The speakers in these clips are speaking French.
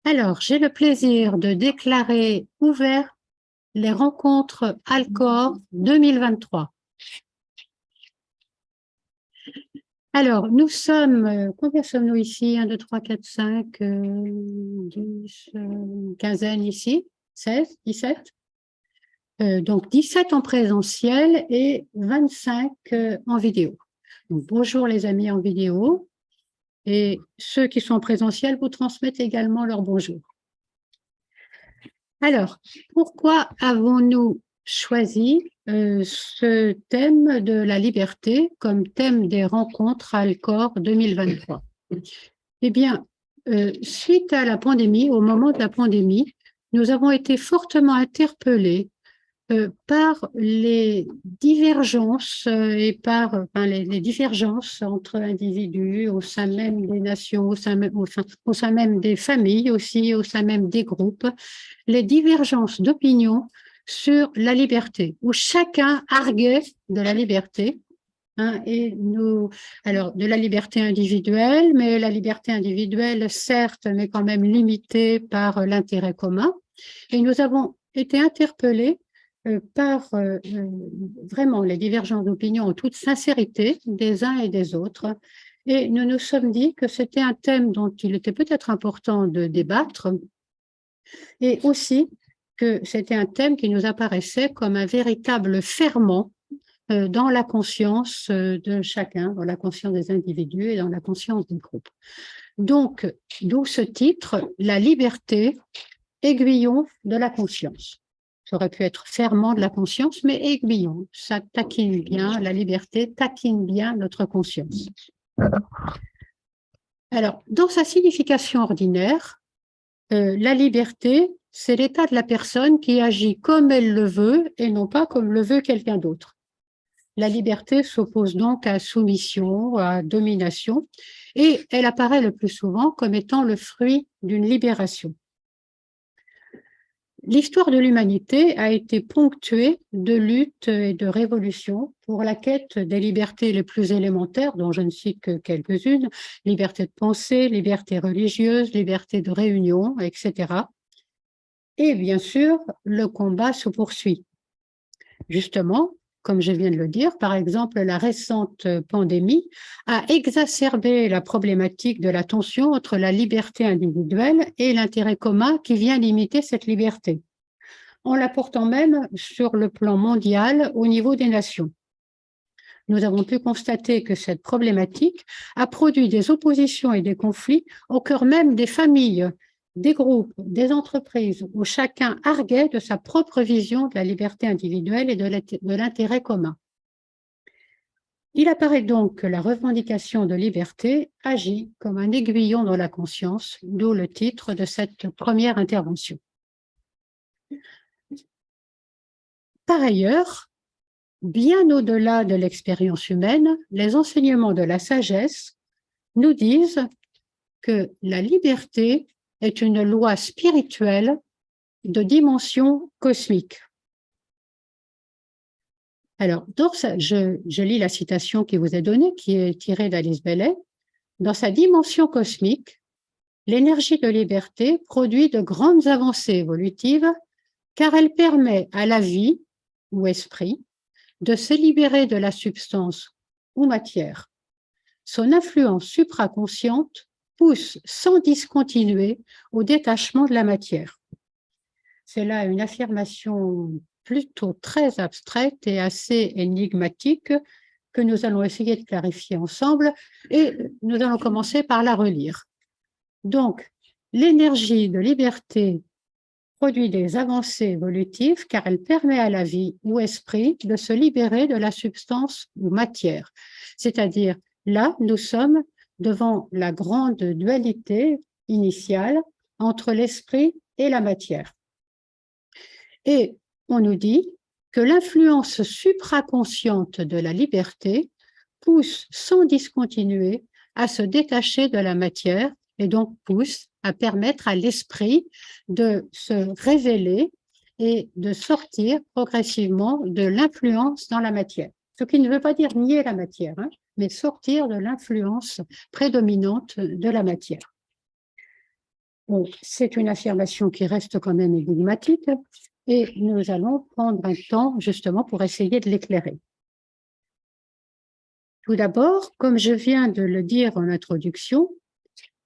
Alors, j'ai le plaisir de déclarer ouvert les rencontres Alcor 2023. Alors, nous sommes, combien sommes-nous ici? 1, 2, 3, 4, 5, 10, quinzaine ici, 16, 17. Donc, 17 en présentiel et 25 en vidéo. Donc, bonjour les amis en vidéo. Et ceux qui sont en présentiel vous transmettent également leur bonjour. Alors, pourquoi avons-nous choisi ce thème de la liberté comme thème des rencontres Alcor 2023? Eh bien, suite à la pandémie, au moment de la pandémie, nous avons été fortement interpellés par les divergences et par les divergences entre individus au sein même des nations, au sein même des familles aussi, au sein même des groupes, les divergences d'opinion sur la liberté, où chacun arguait de la liberté. Alors, de la liberté individuelle, mais la liberté individuelle, certes, mais quand même limitée par l'intérêt commun. Et nous avons été interpellés par vraiment les divergences d'opinion en toute sincérité des uns et des autres. Et nous nous sommes dit que c'était un thème dont il était peut-être important de débattre et aussi que c'était un thème qui nous apparaissait comme un véritable ferment dans la conscience de chacun, dans la conscience des individus et dans la conscience des groupes. Donc, d'où ce titre, La liberté, aiguillon de la conscience. Ça aurait pu être ferment de la conscience, mais aiguillon, ça taquine bien, la liberté taquine bien notre conscience. Alors, dans sa signification ordinaire, la liberté, c'est l'état de la personne qui agit comme elle le veut et non pas comme le veut quelqu'un d'autre. La liberté s'oppose donc à soumission, à domination, et elle apparaît le plus souvent comme étant le fruit d'une libération. L'histoire de l'humanité a été ponctuée de luttes et de révolutions pour la quête des libertés les plus élémentaires, dont je ne cite que quelques-unes, liberté de pensée, liberté religieuse, liberté de réunion, etc. Et bien sûr, le combat se poursuit. Justement, comme je viens de le dire, par exemple, la récente pandémie a exacerbé la problématique de la tension entre la liberté individuelle et l'intérêt commun qui vient limiter cette liberté, en la portant même sur le plan mondial au niveau des nations. Nous avons pu constater que cette problématique a produit des oppositions et des conflits au cœur même des familles, des groupes, des entreprises, où chacun arguait de sa propre vision de la liberté individuelle et de l'intérêt commun. Il apparaît donc que la revendication de liberté agit comme un aiguillon dans la conscience, d'où le titre de cette première intervention. Par ailleurs, bien au-delà de l'expérience humaine, les enseignements de la sagesse nous disent que la liberté est une loi spirituelle de dimension cosmique. Alors, je lis la citation qui vous est donnée, qui est tirée d'Alice Bailey. Dans sa dimension cosmique, l'énergie de liberté produit de grandes avancées évolutives car elle permet à la vie ou esprit de se libérer de la substance ou matière. Son influence supraconsciente pousse sans discontinuer au détachement de la matière. C'est là une affirmation plutôt très abstraite et assez énigmatique que nous allons essayer de clarifier ensemble et nous allons commencer par la relire. Donc, l'énergie de liberté produit des avancées évolutives car elle permet à la vie ou esprit de se libérer de la substance ou matière. C'est-à-dire, là, nous sommes devant la grande dualité initiale entre l'esprit et la matière. Et on nous dit que l'influence supraconsciente de la liberté pousse sans discontinuer à se détacher de la matière et donc pousse à permettre à l'esprit de se révéler et de sortir progressivement de l'influence dans la matière. Ce qui ne veut pas dire nier la matière, mais sortir de l'influence prédominante de la matière. Donc, c'est une affirmation qui reste quand même énigmatique et nous allons prendre un temps justement pour essayer de l'éclairer. Tout d'abord, comme je viens de le dire en introduction,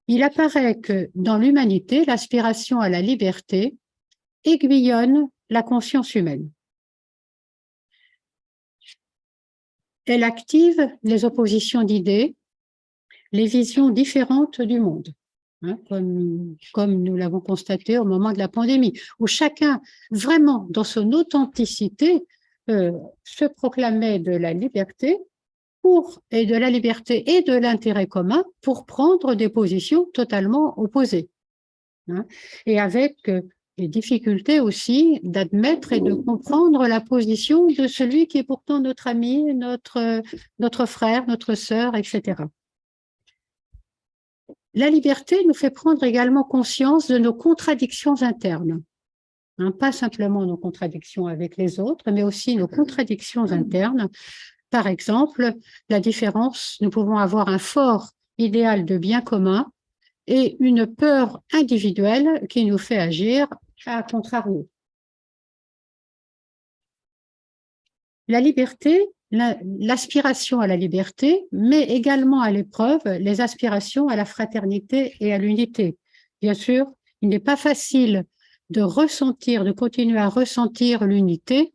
il apparaît que dans l'humanité, l'aspiration à la liberté aiguillonne la conscience humaine. Elle active les oppositions d'idées, les visions différentes du monde, hein, comme nous l'avons constaté au moment de la pandémie, où chacun, vraiment dans son authenticité, se proclamait de la liberté et de la liberté et de l'intérêt commun pour prendre des positions totalement opposées, hein, et avec les difficultés aussi d'admettre et de comprendre la position de celui qui est pourtant notre ami, notre frère, notre sœur, etc. La liberté nous fait prendre également conscience de nos contradictions internes, hein, pas simplement nos contradictions avec les autres, mais aussi nos contradictions internes. Par exemple, la différence, nous pouvons avoir un fort idéal de bien commun et une peur individuelle qui nous fait agir à contrario. La liberté, l'aspiration à la liberté, met également à l'épreuve les aspirations à la fraternité et à l'unité. Bien sûr, il n'est pas facile de ressentir, de continuer à ressentir l'unité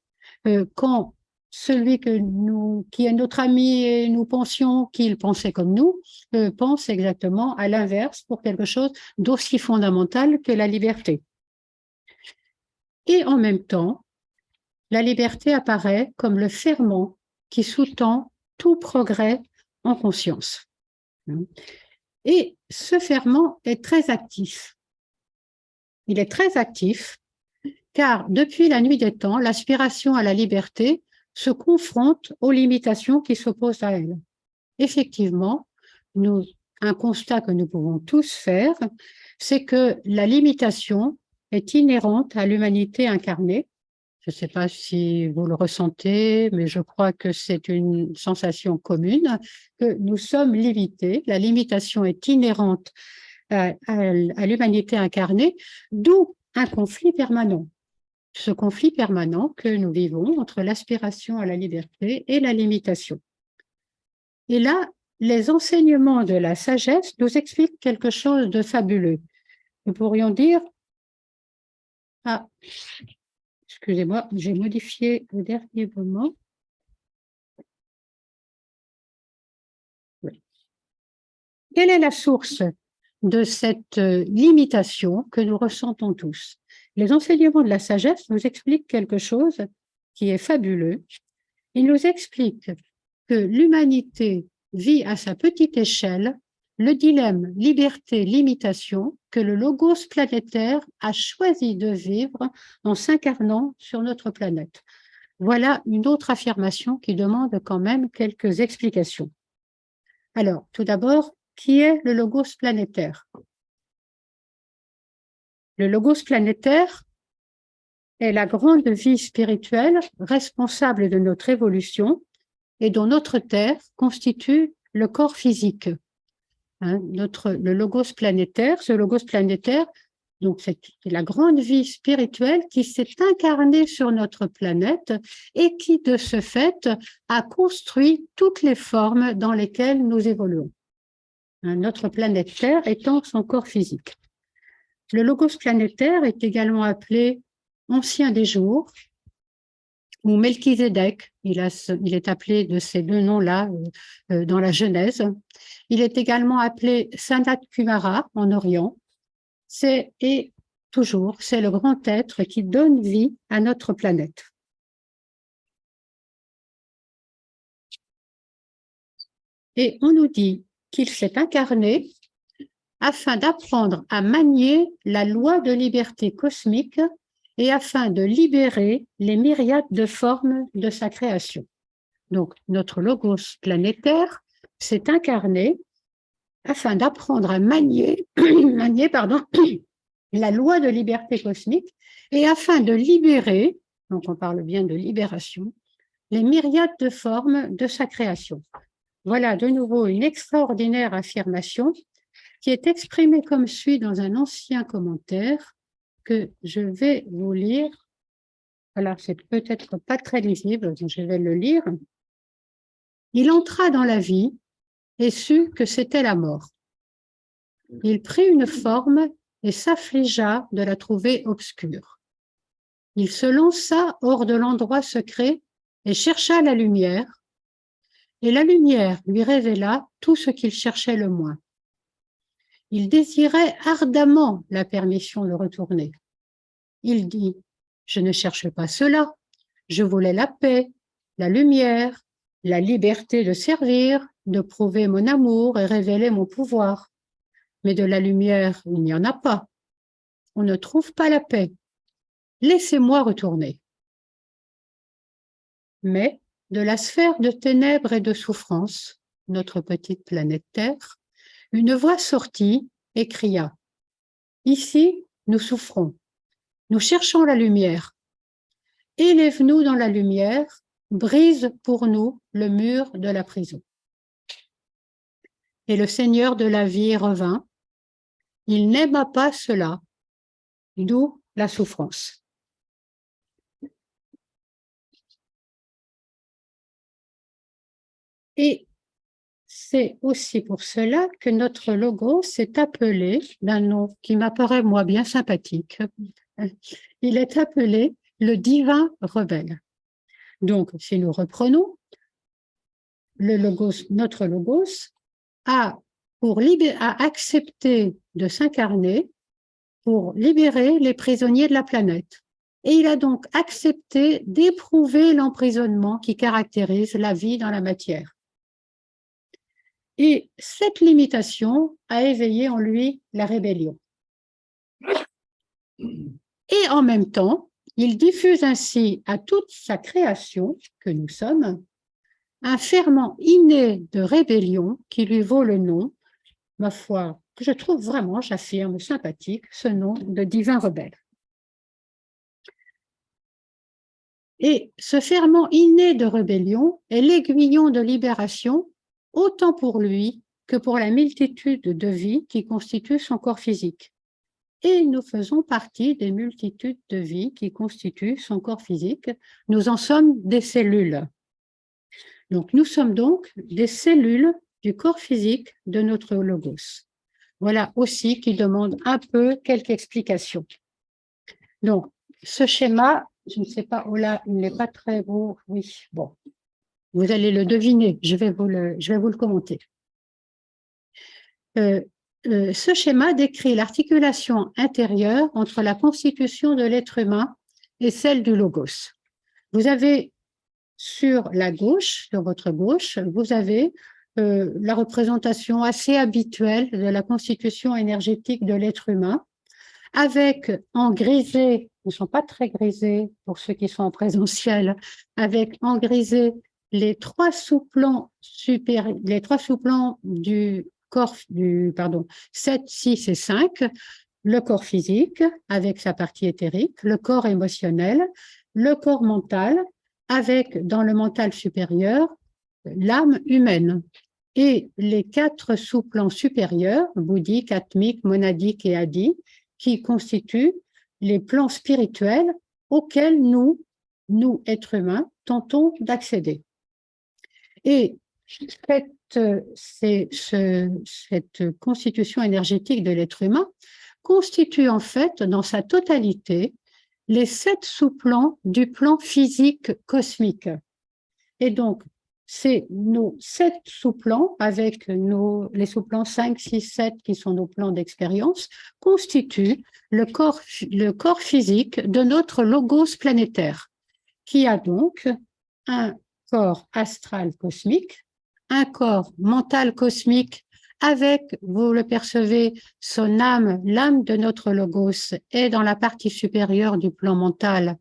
quand celui qui est notre ami et nous pensions qu'il pensait comme nous, pense exactement à l'inverse pour quelque chose d'aussi fondamental que la liberté. Et en même temps, la liberté apparaît comme le ferment qui sous-tend tout progrès en conscience. Et ce ferment est très actif. Il est très actif car depuis la nuit des temps, l'aspiration à la liberté se confronte aux limitations qui s'opposent à elle. Effectivement, un constat que nous pouvons tous faire, c'est que la limitation est inhérente à l'humanité incarnée. Je ne sais pas si vous le ressentez, mais je crois que c'est une sensation commune, que nous sommes limités. La limitation est inhérente à l'humanité incarnée, d'où un conflit permanent. Ce conflit permanent que nous vivons entre l'aspiration à la liberté et la limitation. Et là, les enseignements de la sagesse nous expliquent quelque chose de fabuleux. Nous pourrions dire, excusez-moi, j'ai modifié le dernier moment. Oui. Quelle est la source de cette limitation que nous ressentons tous? Les enseignements de la sagesse nous expliquent quelque chose qui est fabuleux. Ils nous expliquent que l'humanité vit à sa petite échelle le dilemme liberté-limitation que le logos planétaire a choisi de vivre en s'incarnant sur notre planète. Voilà une autre affirmation qui demande quand même quelques explications. Alors, tout d'abord, qui est le logos planétaire? Le logos planétaire est la grande vie spirituelle responsable de notre évolution et dont notre Terre constitue le corps physique. Hein, le logos planétaire, ce logos planétaire, donc c'est la grande vie spirituelle qui s'est incarnée sur notre planète et qui, de ce fait, a construit toutes les formes dans lesquelles nous évoluons. Hein, notre planète Terre étant son corps physique. Le logos planétaire est également appelé Ancien des jours, ou Melchizedek, il est appelé de ces deux noms-là dans la Genèse. Il est également appelé Sanat Kumara en Orient. Et toujours, c'est le grand être qui donne vie à notre planète. Et on nous dit qu'il s'est incarné afin d'apprendre à manier la loi de liberté cosmique et afin de libérer les myriades de formes de sa création. Donc, notre logos planétaire s'est incarné afin d'apprendre à manier la loi de liberté cosmique et afin de libérer, donc on parle bien de libération, les myriades de formes de sa création. Voilà de nouveau une extraordinaire affirmation qui est exprimé comme suit dans un ancien commentaire que je vais vous lire. Alors, c'est peut-être pas très lisible, donc je vais le lire. Il entra dans la vie et sut que c'était la mort. Il prit une forme et s'affligea de la trouver obscure. Il se lança hors de l'endroit secret et chercha la lumière, et la lumière lui révéla tout ce qu'il cherchait le moins. Il désirait ardemment la permission de retourner. Il dit, je ne cherche pas cela, je voulais la paix, la lumière, la liberté de servir, de prouver mon amour et révéler mon pouvoir. Mais de la lumière, il n'y en a pas. On ne trouve pas la paix. Laissez-moi retourner. Mais de la sphère de ténèbres et de souffrance, notre petite planète Terre, une voix sortit et cria « Ici, nous souffrons. Nous cherchons la lumière. Élève-nous dans la lumière, brise pour nous le mur de la prison. » Et le Seigneur de la vie revint. Il n'aima pas cela, d'où la souffrance. Et c'est aussi pour cela que notre logo s'est appelé d'un nom qui m'apparaît, moi, bien sympathique. Il est appelé le divin rebelle. Donc, si nous reprenons, le logos, notre logos a accepté de s'incarner pour libérer les prisonniers de la planète. Et il a donc accepté d'éprouver l'emprisonnement qui caractérise la vie dans la matière. Et cette limitation a éveillé en lui la rébellion. Et en même temps, il diffuse ainsi à toute sa création, que nous sommes, un ferment inné de rébellion qui lui vaut le nom, ma foi, que je trouve vraiment, j'affirme, sympathique, ce nom de divin rebelle. Et ce ferment inné de rébellion est l'aiguillon de libération autant pour lui que pour la multitude de vies qui constituent son corps physique. Et nous faisons partie des multitudes de vies qui constituent son corps physique. Nous en sommes des cellules. Donc, nous sommes donc des cellules du corps physique de notre logos. Voilà aussi qui demande un peu quelques explications. Donc, ce schéma, je ne sais pas, oh là, il n'est pas très beau. Oui, bon. Vous allez le deviner, je vais vous le commenter. Ce schéma décrit l'articulation intérieure entre la constitution de l'être humain et celle du logos. Vous avez sur la gauche, sur votre gauche, vous avez la représentation assez habituelle de la constitution énergétique de l'être humain, avec en grisé, ils ne sont pas très grisés pour ceux qui sont en présentiel, avec en grisé les trois sous-plans du corps, 7, 6 et 5, le corps physique avec sa partie éthérique, le corps émotionnel, le corps mental, avec dans le mental supérieur, l'âme humaine. Et les 4 sous-plans supérieurs, bouddhique, atmique, monadique et adi, qui constituent les plans spirituels auxquels nous, êtres humains, tentons d'accéder. Et cette constitution énergétique de l'être humain constitue en fait, dans sa totalité, les 7 sous-plans du plan physique cosmique. Et donc, c'est nos 7 sous-plans, avec les sous-plans 5, 6, 7, qui sont nos plans d'expérience, constituent le corps physique de notre logos planétaire, qui a donc un corps astral cosmique, un corps mental cosmique avec, vous le percevez, son âme, l'âme de notre logos est dans la partie supérieure du plan mental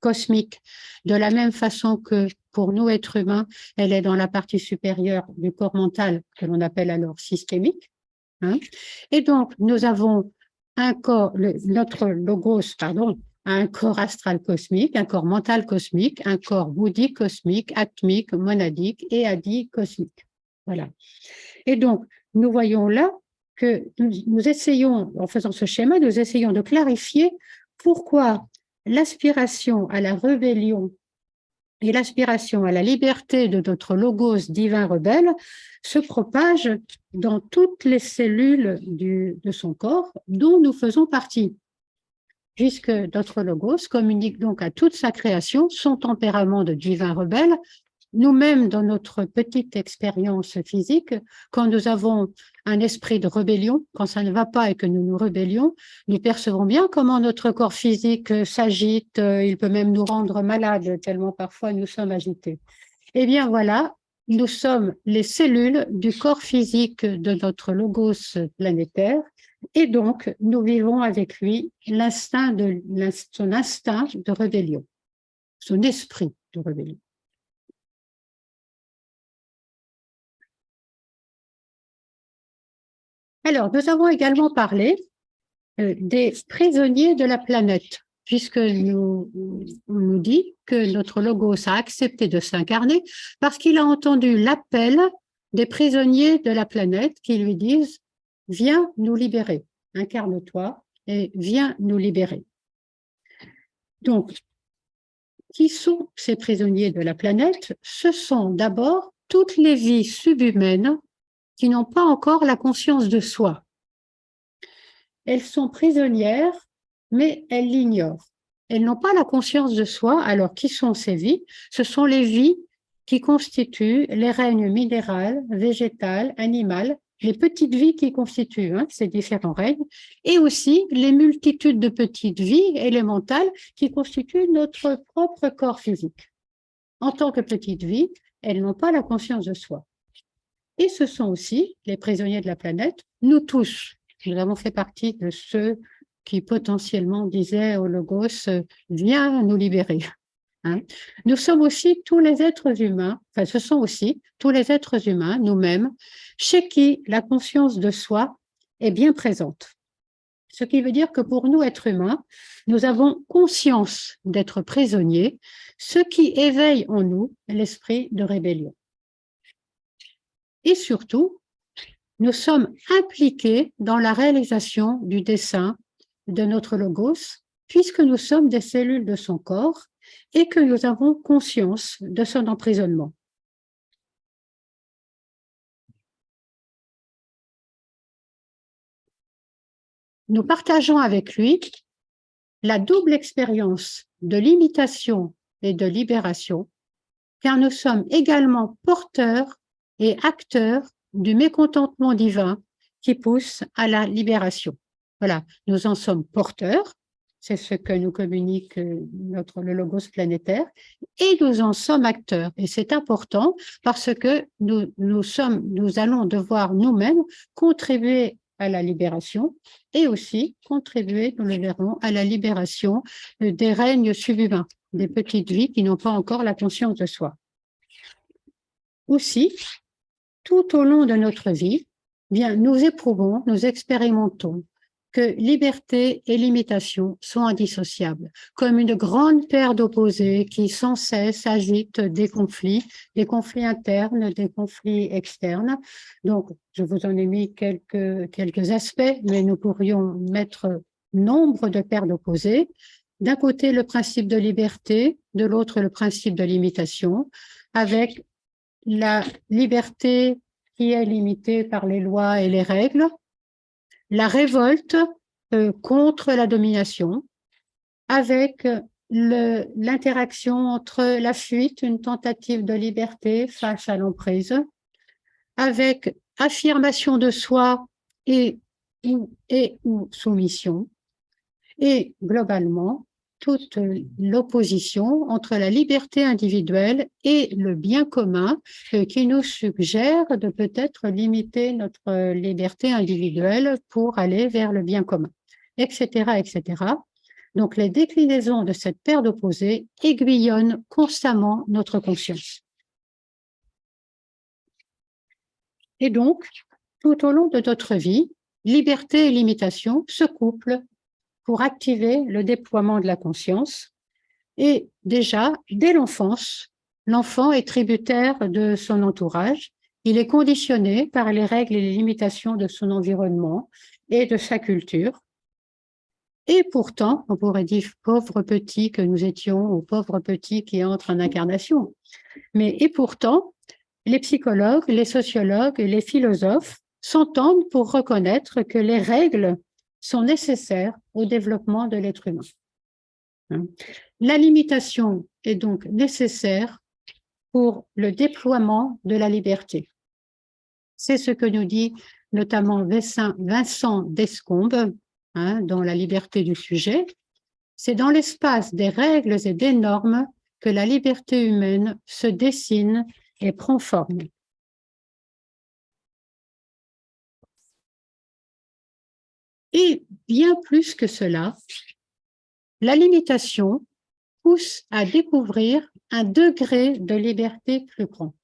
cosmique, de la même façon que pour nous, êtres humains, elle est dans la partie supérieure du corps mental, que l'on appelle alors systémique. Hein. Et donc, nous avons un corps, notre logos, pardon, un corps astral cosmique, un corps mental cosmique, un corps bouddhique cosmique, atmique, monadique et adi cosmique. Voilà. Et donc, nous voyons là que nous essayons, en faisant ce schéma, nous essayons de clarifier pourquoi l'aspiration à la rébellion et l'aspiration à la liberté de notre logos divin rebelle se propage dans toutes les cellules de son corps dont nous faisons partie, puisque notre logos communique donc à toute sa création son tempérament de divin rebelle. Nous-mêmes, dans notre petite expérience physique, quand nous avons un esprit de rébellion, quand ça ne va pas et que nous nous rébellions, nous percevons bien comment notre corps physique s'agite, il peut même nous rendre malades, tellement parfois nous sommes agités. Eh bien voilà, nous sommes les cellules du corps physique de notre logos planétaire, et donc nous vivons avec lui son instinct de rébellion, son esprit de rébellion. Alors, nous avons également parlé des prisonniers de la planète, puisque on nous dit que notre logos a accepté de s'incarner parce qu'il a entendu l'appel des prisonniers de la planète qui lui disent « Viens nous libérer, incarne-toi et viens nous libérer ». Donc, qui sont ces prisonniers de la planète? Ce sont d'abord toutes les vies subhumaines qui n'ont pas encore la conscience de soi. Elles sont prisonnières, mais elles l'ignorent. Elles n'ont pas la conscience de soi. Alors, qui sont ces vies? Ce sont les vies qui constituent les règnes minéral, végétal, animal, les petites vies qui constituent ces différents règnes, et aussi les multitudes de petites vies élémentales qui constituent notre propre corps physique. En tant que petites vies, elles n'ont pas la conscience de soi. Et ce sont aussi les prisonniers de la planète, nous tous. Nous avons fait partie de ceux qui potentiellement disaient au Logos « Viens nous libérer ». Nous sommes aussi tous les êtres humains, enfin ce sont aussi tous les êtres humains, nous-mêmes, chez qui la conscience de soi est bien présente. Ce qui veut dire que pour nous, êtres humains, nous avons conscience d'être prisonniers, ce qui éveille en nous l'esprit de rébellion. Et surtout, nous sommes impliqués dans la réalisation du dessein de notre logos, puisque nous sommes des cellules de son corps et que nous avons conscience de son emprisonnement. Nous partageons avec lui la double expérience de limitation et de libération, car nous sommes également porteurs et acteurs du mécontentement divin qui pousse à la libération. Voilà, nous en sommes porteurs, c'est ce que nous communique le logos planétaire, et nous en sommes acteurs. Et c'est important parce que nous allons devoir nous-mêmes contribuer à la libération et aussi contribuer, nous le verrons, à la libération des règnes subhumains, des petites vies qui n'ont pas encore la conscience de soi. Aussi, tout au long de notre vie, bien, nous éprouvons, nous expérimentons que liberté et limitation sont indissociables, comme une grande paire d'opposés qui sans cesse agitent des conflits internes, des conflits externes. Donc, je vous en ai mis quelques aspects, mais nous pourrions mettre nombre de paires d'opposés. D'un côté, le principe de liberté, de l'autre, le principe de limitation, avec la liberté qui est limitée par les lois et les règles, la révolte contre la domination, avec l'interaction entre la fuite, une tentative de liberté face à l'emprise, avec affirmation de soi et ou soumission, et globalement, toute l'opposition entre la liberté individuelle et le bien commun qui nous suggère de peut-être limiter notre liberté individuelle pour aller vers le bien commun, etc., etc. Donc, les déclinaisons de cette paire d'opposés aiguillonnent constamment notre conscience. Et donc, tout au long de notre vie, liberté et limitation se couplent pour activer le déploiement de la conscience. Et déjà, dès l'enfance, l'enfant est tributaire de son entourage Il est conditionné par les règles et les limitations de son environnement et de sa culture. Et pourtant, on pourrait dire pauvre petit que nous étions, ou pauvre petit qui entre en incarnation. Mais et pourtant, les psychologues, les sociologues et les philosophes s'entendent pour reconnaître que les règles sont nécessaires au développement de l'être humain. La limitation est donc nécessaire pour le déploiement de la liberté. C'est ce que nous dit notamment Vincent Descombes, dans La liberté du sujet. C'est dans l'espace des règles et des normes que la liberté humaine se dessine et prend forme. Et bien plus que cela, la limitation pousse à découvrir un degré de liberté plus grand.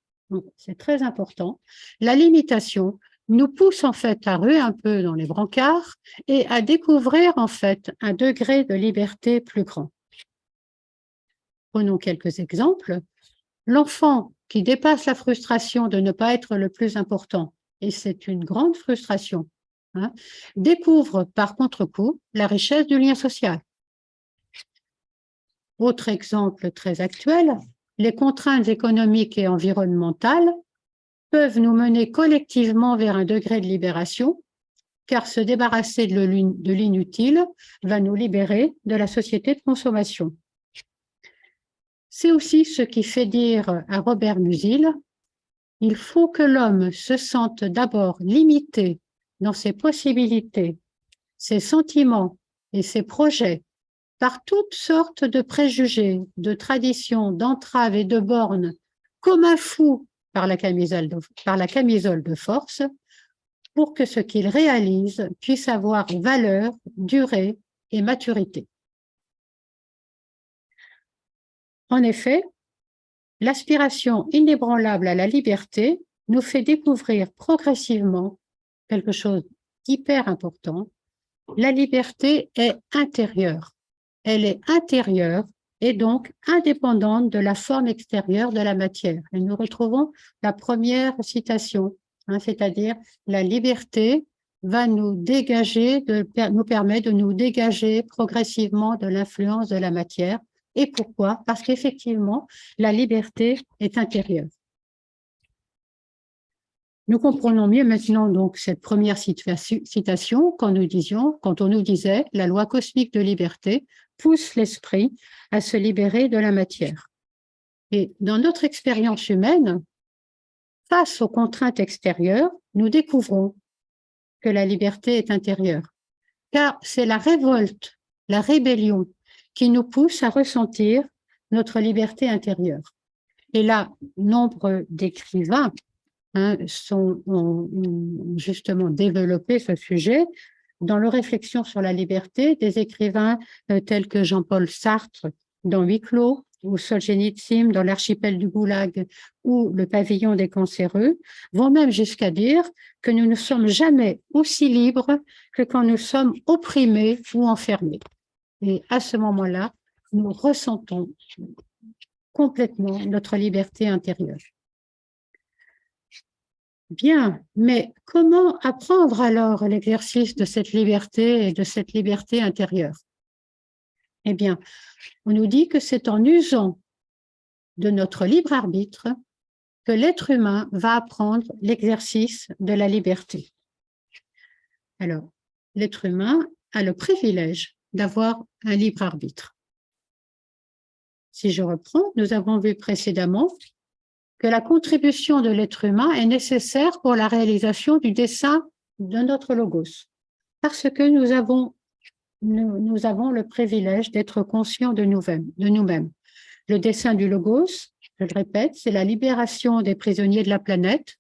C'est très important. La limitation nous pousse en fait à ruer un peu dans les brancards et à découvrir en fait un degré de liberté plus grand. Prenons quelques exemples. L'enfant qui dépasse la frustration de ne pas être le plus important, et c'est une grande frustration, découvre par contre-coup la richesse du lien social. Autre exemple très actuel, les contraintes économiques et environnementales peuvent nous mener collectivement vers un degré de libération, car se débarrasser de l'inutile va nous libérer de la société de consommation. C'est aussi ce qui fait dire à Robert Musil, il faut que l'homme se sente d'abord limité dans ses possibilités, ses sentiments et ses projets par toutes sortes de préjugés, de traditions, d'entraves et de bornes, comme un fou par la camisole de force, pour que ce qu'il réalise puisse avoir valeur, durée et maturité. En effet, l'aspiration inébranlable à la liberté nous fait découvrir progressivement quelque chose d'hyper important. La liberté est intérieure. Elle est intérieure et donc indépendante de la forme extérieure de la matière. Et nous retrouvons la première citation, c'est-à-dire la liberté va nous dégager, nous permet de nous dégager progressivement de l'influence de la matière. Et pourquoi? Parce qu'effectivement, la liberté est intérieure. Nous comprenons mieux maintenant donc cette première citation quand on nous disait « La loi cosmique de liberté pousse l'esprit à se libérer de la matière ». Et dans notre expérience humaine, face aux contraintes extérieures, nous découvrons que la liberté est intérieure, car c'est la révolte, la rébellion qui nous pousse à ressentir notre liberté intérieure. Et là, nombre d'écrivains ont justement développé ce sujet dans leur réflexion sur la liberté, des écrivains tels que Jean-Paul Sartre dans Huis clos, ou Solzhenitsyn dans L'archipel du Goulag ou Le pavillon des cancéreux, vont même jusqu'à dire que nous ne sommes jamais aussi libres que quand nous sommes opprimés ou enfermés. Et à ce moment-là, nous ressentons complètement notre liberté intérieure. Bien, mais comment apprendre alors l'exercice de cette liberté et de cette liberté intérieure? Eh bien, on nous dit que c'est en usant de notre libre arbitre que l'être humain va apprendre l'exercice de la liberté. Alors, l'être humain a le privilège d'avoir un libre arbitre. Si je reprends, nous avons vu précédemment que la contribution de l'être humain est nécessaire pour la réalisation du dessein de notre logos, parce que nous avons le privilège d'être conscients de nous-mêmes. Le dessein du logos, je le répète, c'est la libération des prisonniers de la planète,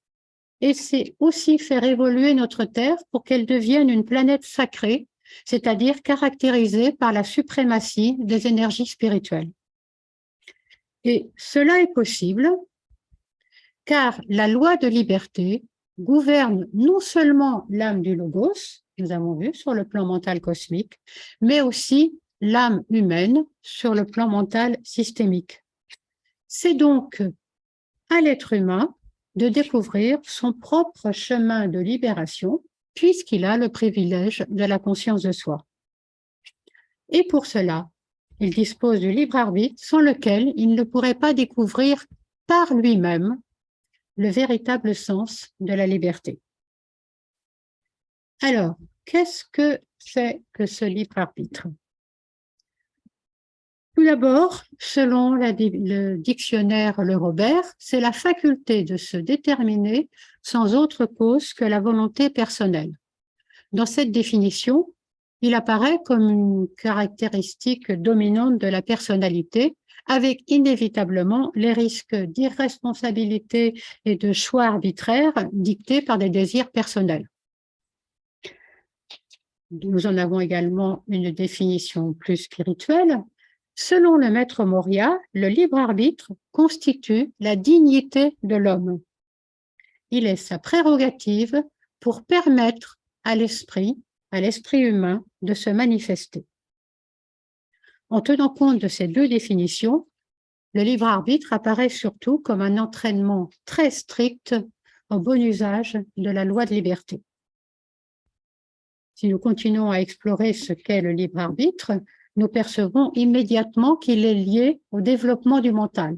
et c'est aussi faire évoluer notre Terre pour qu'elle devienne une planète sacrée, c'est-à-dire caractérisée par la suprématie des énergies spirituelles. Et cela est possible car la loi de liberté gouverne non seulement l'âme du logos, nous avons vu sur le plan mental cosmique, mais aussi l'âme humaine sur le plan mental systémique. C'est donc à l'être humain de découvrir son propre chemin de libération, puisqu'il a le privilège de la conscience de soi. Et pour cela, il dispose du libre arbitre sans lequel il ne pourrait pas découvrir par lui-même le véritable sens de la liberté. Alors, qu'est-ce que c'est que ce libre arbitre? Tout d'abord, selon le dictionnaire Le Robert, c'est la faculté de se déterminer sans autre cause que la volonté personnelle. Dans cette définition, il apparaît comme une caractéristique dominante de la personnalité, avec inévitablement les risques d'irresponsabilité et de choix arbitraires dictés par des désirs personnels. Nous en avons également une définition plus spirituelle. Selon le maître Moria, le libre arbitre constitue la dignité de l'homme. Il est sa prérogative pour permettre à l'esprit humain de se manifester. En tenant compte de ces deux définitions, le libre arbitre apparaît surtout comme un entraînement très strict au bon usage de la loi de liberté. Si nous continuons à explorer ce qu'est le libre arbitre, nous percevons immédiatement qu'il est lié au développement du mental.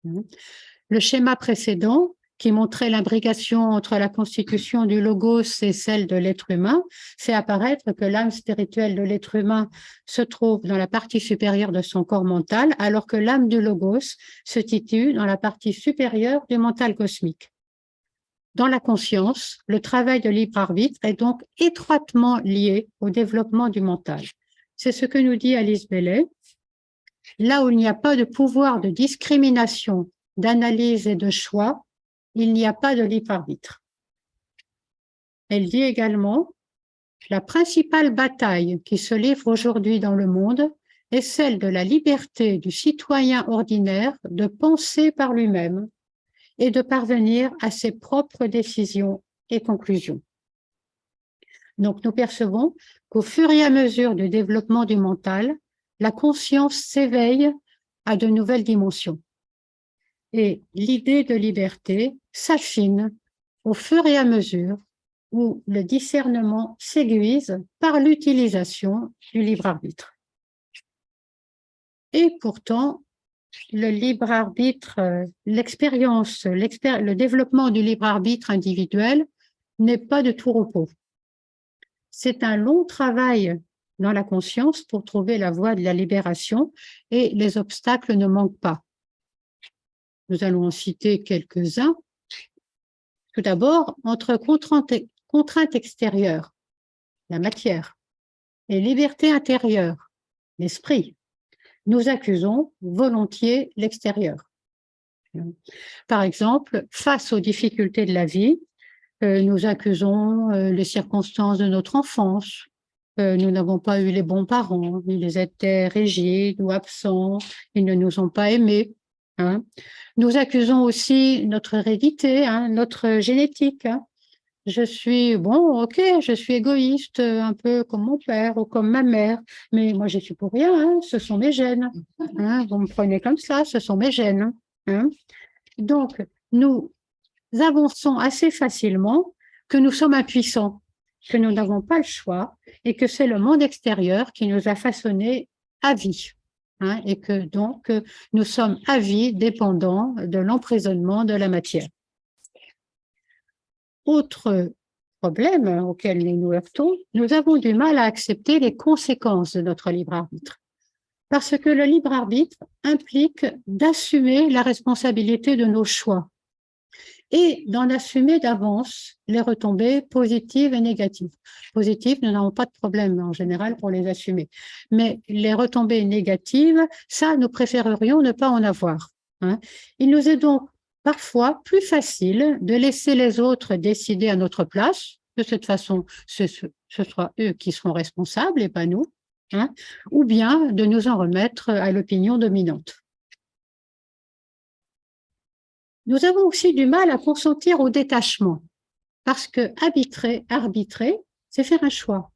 Le schéma précédent, qui montrait l'imbrication entre la constitution du logos et celle de l'être humain, fait apparaître que l'âme spirituelle de l'être humain se trouve dans la partie supérieure de son corps mental, alors que l'âme du logos se situe dans la partie supérieure du mental cosmique. Dans la conscience, le travail de libre arbitre est donc étroitement lié au développement du mental. C'est ce que nous dit Alice Bailey. Là où il n'y a pas de pouvoir de discrimination, d'analyse et de choix, il n'y a pas de libre arbitre. Elle dit également, la principale bataille qui se livre aujourd'hui dans le monde est celle de la liberté du citoyen ordinaire de penser par lui-même et de parvenir à ses propres décisions et conclusions. Donc, nous percevons qu'au fur et à mesure du développement du mental, la conscience s'éveille à de nouvelles dimensions. Et l'idée de liberté s'affine au fur et à mesure où le discernement s'aiguise par l'utilisation du libre arbitre. Et pourtant, le libre arbitre, le développement du libre arbitre individuel n'est pas de tout repos. C'est un long travail dans la conscience pour trouver la voie de la libération et les obstacles ne manquent pas. Nous allons en citer quelques-uns. Tout d'abord, entre contraintes extérieures, la matière, et liberté intérieure, l'esprit, nous accusons volontiers l'extérieur. Par exemple, face aux difficultés de la vie, nous accusons les circonstances de notre enfance. Nous n'avons pas eu les bons parents, ils étaient rigides ou absents, ils ne nous ont pas aimés. Hein. Nous accusons aussi notre hérédité, hein, notre génétique. Hein. Je suis égoïste, un peu comme mon père ou comme ma mère, mais moi je suis pour rien, hein, ce sont mes gènes. Hein, vous me prenez comme ça, ce sont mes gènes. Hein. Donc, nous avançons assez facilement que nous sommes impuissants, que nous n'avons pas le choix et que c'est le monde extérieur qui nous a façonnés à vie. Hein, et que donc nous sommes à vie dépendants de l'emprisonnement de la matière. Autre problème auquel nous nous heurtons, nous avons du mal à accepter les conséquences de notre libre arbitre. Parce que le libre arbitre implique d'assumer la responsabilité de nos choix et d'en assumer d'avance les retombées positives et négatives. Positives, nous n'avons pas de problème en général pour les assumer. Mais les retombées négatives, ça, nous préférerions ne pas en avoir. Hein. Il nous est donc parfois plus facile de laisser les autres décider à notre place. De cette façon, ce sera eux qui seront responsables et pas nous. Hein, ou bien de nous en remettre à l'opinion dominante. Nous avons aussi du mal à consentir au détachement, parce que arbitrer, c'est faire un choix.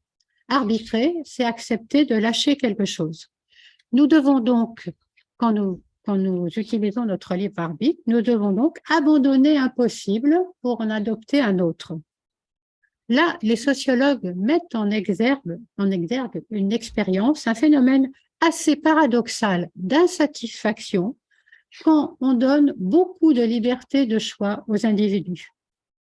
Arbitrer, c'est accepter de lâcher quelque chose. Nous devons donc, quand nous quand nous utilisons notre libre arbitre, nous devons donc abandonner un possible pour en adopter un autre. Là, les sociologues mettent en exergue une expérience, un phénomène assez paradoxal d'insatisfaction quand on donne beaucoup de liberté de choix aux individus.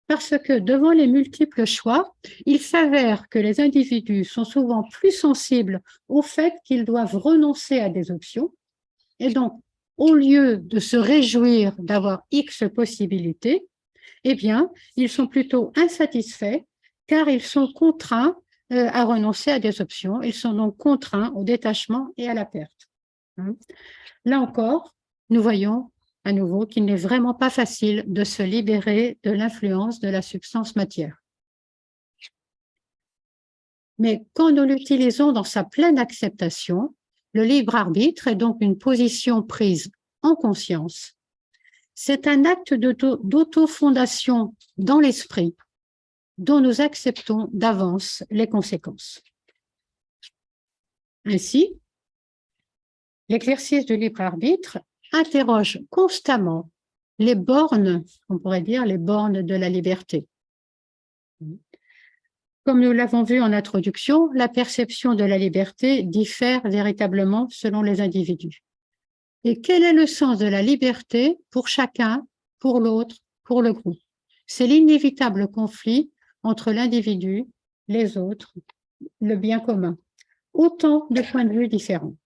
Parce que devant les multiples choix, il s'avère que les individus sont souvent plus sensibles au fait qu'ils doivent renoncer à des options. Et donc, au lieu de se réjouir d'avoir X possibilités, eh bien, ils sont plutôt insatisfaits car ils sont contraints à renoncer à des options. Ils sont donc contraints au détachement et à la perte. Là encore, nous voyons à nouveau qu'il n'est vraiment pas facile de se libérer de l'influence de la substance matière. Mais quand nous l'utilisons dans sa pleine acceptation, le libre arbitre est donc une position prise en conscience. C'est un acte d'autofondation dans l'esprit dont nous acceptons d'avance les conséquences. Ainsi, l'exercice du libre arbitre interroge constamment les bornes, on pourrait dire les bornes de la liberté. Comme nous l'avons vu en introduction, la perception de la liberté diffère véritablement selon les individus. Et quel est le sens de la liberté pour chacun, pour l'autre, pour le groupe? C'est l'inévitable conflit entre l'individu, les autres, le bien commun. Autant de points de vue différents.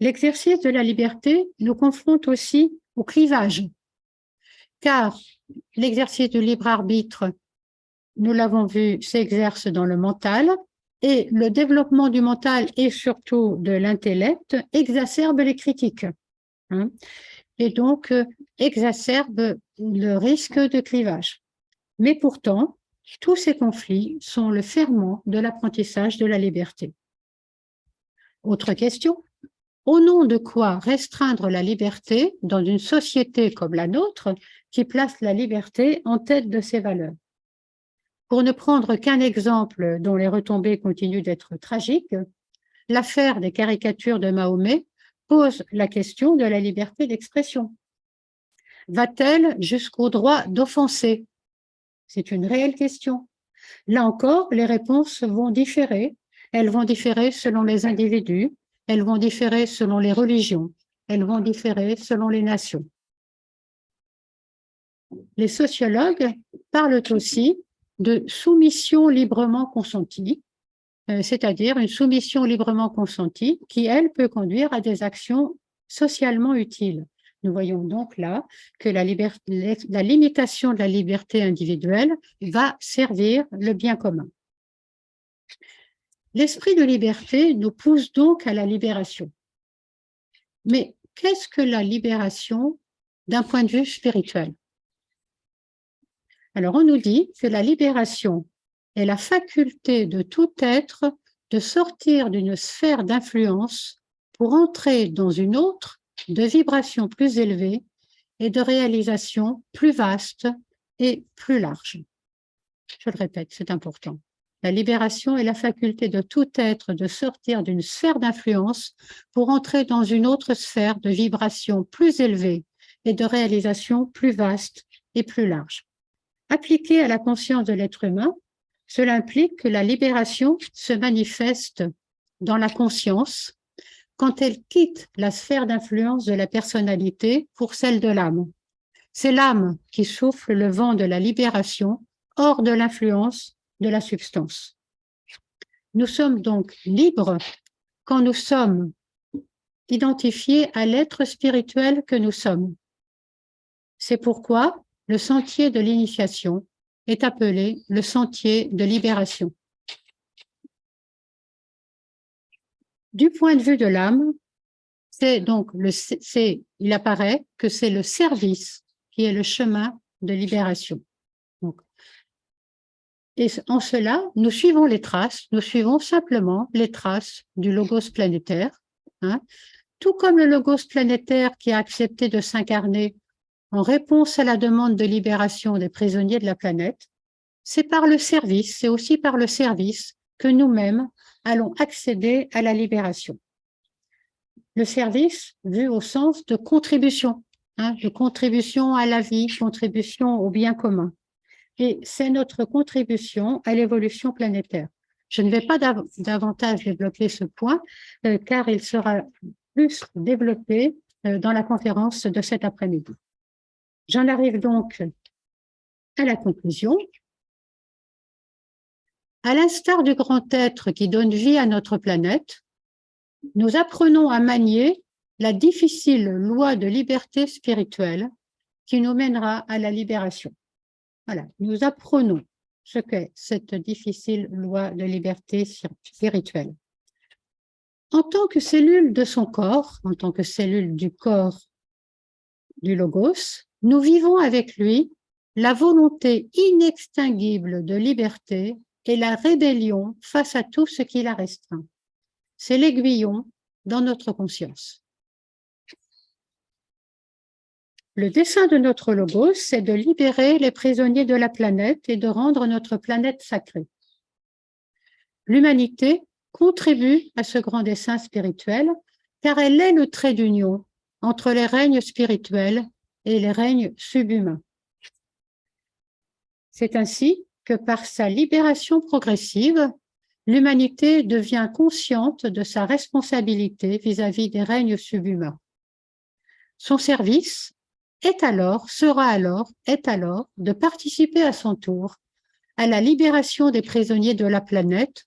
L'exercice de la liberté nous confronte aussi au clivage, car l'exercice du libre arbitre, nous l'avons vu, s'exerce dans le mental, et le développement du mental et surtout de l'intellect exacerbe les critiques, et donc exacerbe le risque de clivage. Mais pourtant, tous ces conflits sont le ferment de l'apprentissage de la liberté. Autre question, au nom de quoi restreindre la liberté dans une société comme la nôtre qui place la liberté en tête de ses valeurs? Pour ne prendre qu'un exemple dont les retombées continuent d'être tragiques, l'affaire des caricatures de Mahomet pose la question de la liberté d'expression. Va-t-elle jusqu'au droit d'offenser? C'est une réelle question. Là encore, les réponses vont différer. Elles vont différer selon les individus, elles vont différer selon les religions, elles vont différer selon les nations. Les sociologues parlent aussi de soumission librement consentie, c'est-à-dire une soumission librement consentie qui, elle, peut conduire à des actions socialement utiles. Nous voyons donc là que la limitation de la liberté individuelle va servir le bien commun. L'esprit de liberté nous pousse donc à la libération. Mais qu'est-ce que la libération d'un point de vue spirituel? Alors, on nous dit que la libération est la faculté de tout être de sortir d'une sphère d'influence pour entrer dans une autre de vibration plus élevée et de réalisation plus vaste et plus large. Je le répète, c'est important. La libération est la faculté de tout être de sortir d'une sphère d'influence pour entrer dans une autre sphère de vibration plus élevée et de réalisation plus vaste et plus large. Appliquée à la conscience de l'être humain, cela implique que la libération se manifeste dans la conscience quand elle quitte la sphère d'influence de la personnalité pour celle de l'âme. C'est l'âme qui souffle le vent de la libération hors de l'influence de la substance. Nous sommes donc libres quand nous sommes identifiés à l'être spirituel que nous sommes. C'est pourquoi le sentier de l'initiation est appelé le sentier de libération. Du point de vue de l'âme, il apparaît que c'est le service qui est le chemin de libération. Donc, et en cela, nous suivons simplement les traces du logos planétaire, tout comme le logos planétaire qui a accepté de s'incarner en réponse à la demande de libération des prisonniers de la planète. C'est aussi par le service que nous-mêmes allons accéder à la libération. le service vu au sens de contribution, hein, de contribution à la vie, contribution au bien commun. Et c'est notre contribution à l'évolution planétaire. Je ne vais pas davantage développer ce point, car il sera plus développé dans la conférence de cet après-midi. J'en arrive donc à la conclusion. À l'instar du grand être qui donne vie à notre planète, nous apprenons à manier la difficile loi de liberté spirituelle qui nous mènera à la libération. Voilà, nous apprenons ce qu'est cette difficile loi de liberté spirituelle. En tant que cellule de son corps, en tant que cellule du corps du Logos, nous vivons avec lui la volonté inextinguible de liberté et la rébellion face à tout ce qui la restreint. C'est l'aiguillon dans notre conscience. Le dessein de notre Logos, c'est de libérer les prisonniers de la planète et de rendre notre planète sacrée. L'humanité contribue à ce grand dessein spirituel car elle est le trait d'union entre les règnes spirituels et les règnes subhumains. C'est ainsi que par sa libération progressive, l'humanité devient consciente de sa responsabilité vis-à-vis des règnes subhumains. Son service est alors de participer à son tour à la libération des prisonniers de la planète,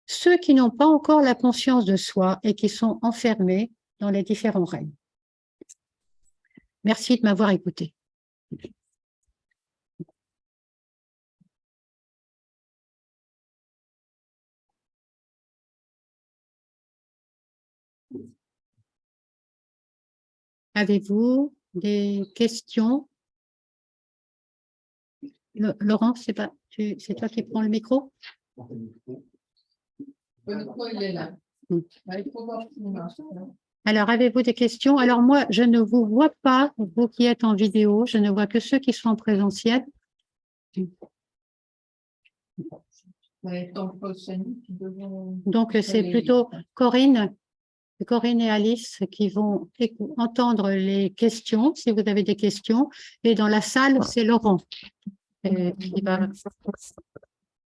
ceux qui n'ont pas encore la conscience de soi et qui sont enfermés dans les différents règnes. Merci de m'avoir écouté. Avez-vous des questions? Laurent, c'est toi qui prends le micro? Le micro, il est là. Il faut voir s'il marche. Alors, avez-vous des questions? Alors, moi, je ne vous vois pas, vous qui êtes en vidéo, je ne vois que ceux qui sont en présentiel. Donc, c'est plutôt Corinne et Alice qui vont entendre les questions, si vous avez des questions. Et dans la salle, c'est Laurent qui va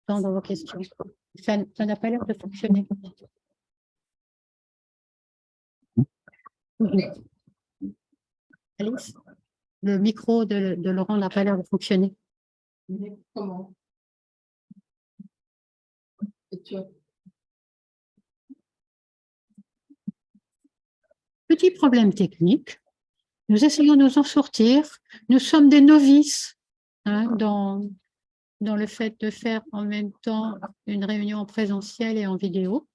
entendre vos questions. Ça n'a pas l'air de fonctionner. Alice, le micro de Laurent n'a pas l'air de fonctionner. Comment? Petit problème technique. Nous essayons de nous en sortir. Nous sommes des novices hein, dans le fait de faire en même temps une réunion en présentiel et en vidéo.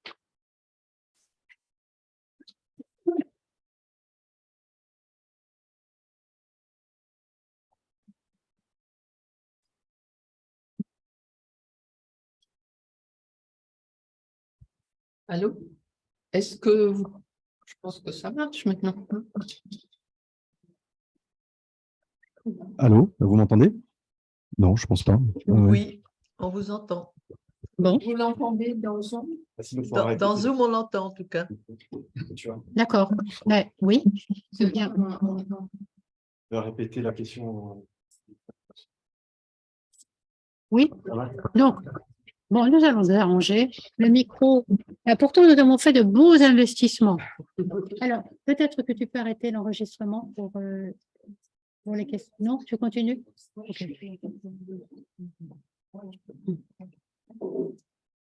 Allô? Est-ce que je pense que ça marche maintenant? Allô, vous m'entendez? Non, je pense pas. Oui, on vous entend. Bon, Vous l'entendez dans Zoom? Dans Zoom, on l'entend en tout cas. d'accord. Oui, C'est bien. bien. Je vais répéter la question. Oui. Donc, bon, nous allons nous arranger. Le micro, pourtant, nous avons fait de beaux investissements. Alors, peut-être que tu peux arrêter l'enregistrement pour les questions. Non, tu continues? Okay.